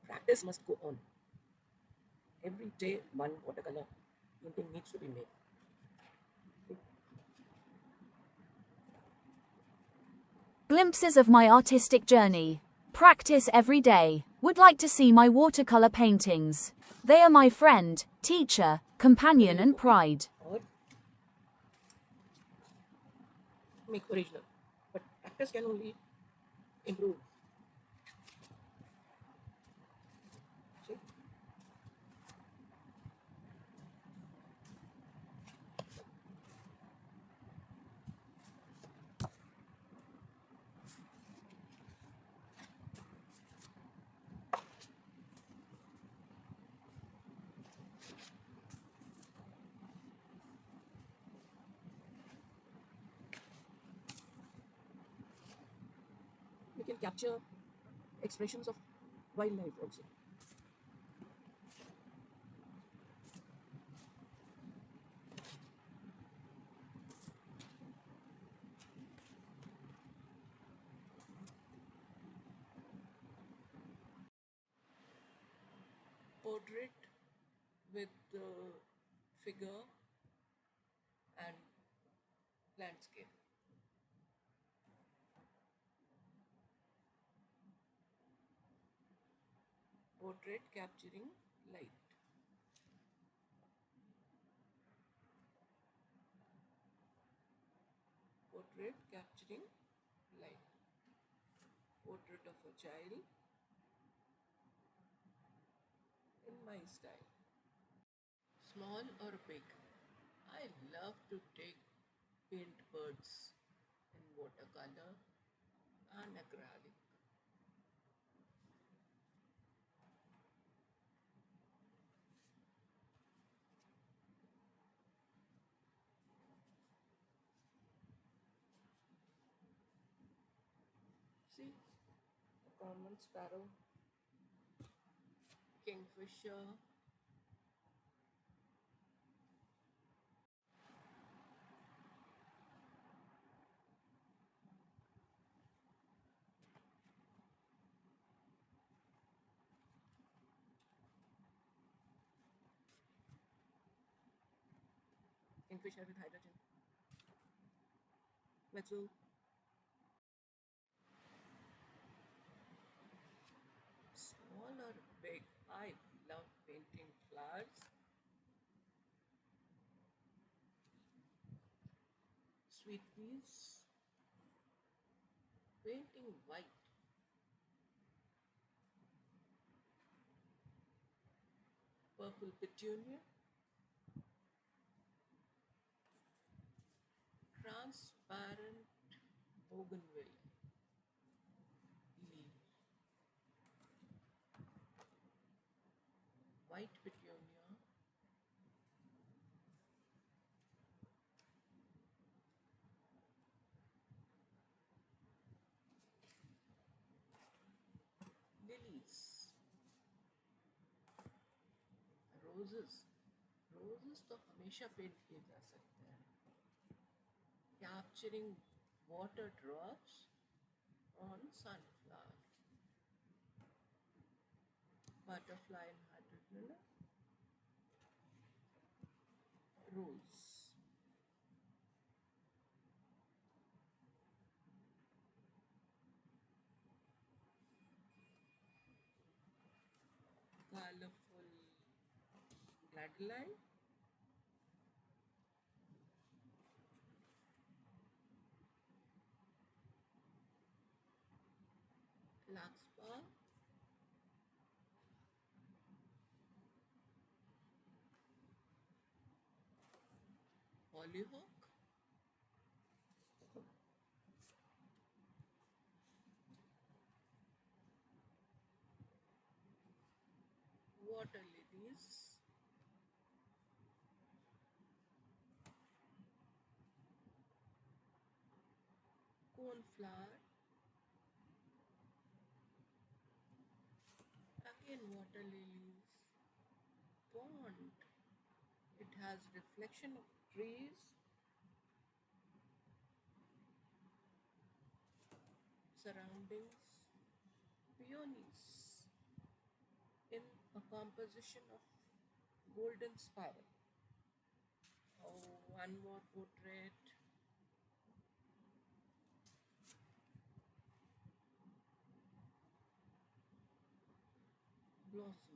Practice must go on. Every day, one watercolor painting needs to be made. Glimpses of my artistic journey. Practice every day. Would like to see my watercolor paintings. They are my friend, teacher, companion and Copy pride. or make original. But practice can only improve. See? We can capture expressions of wildlife also. Portrait with the figure and landscape. Portrait capturing light. Portrait capturing light. Portrait of a child in my style. Small or big. I love to paint birds in watercolor and acrylic. See, a common sparrow, kingfisher, kingfisher with hydrogen, vessel, small or big. I love painting flowers, sweet peas, painting white, purple petunia, transparent bougainville leaf, white petunia, lilies, roses. Roses तो हमेशा paint किए जा सकते हैं. Capturing water drops on sunflower, butterfly in hydrogen, rose. Colorful gladiola, larkspur, hollyhock, water lilies, cornflower, again water lilies, pond. It has reflection of trees, surroundings, peonies. composition of golden spiral. Oh, one more portrait. Blossom.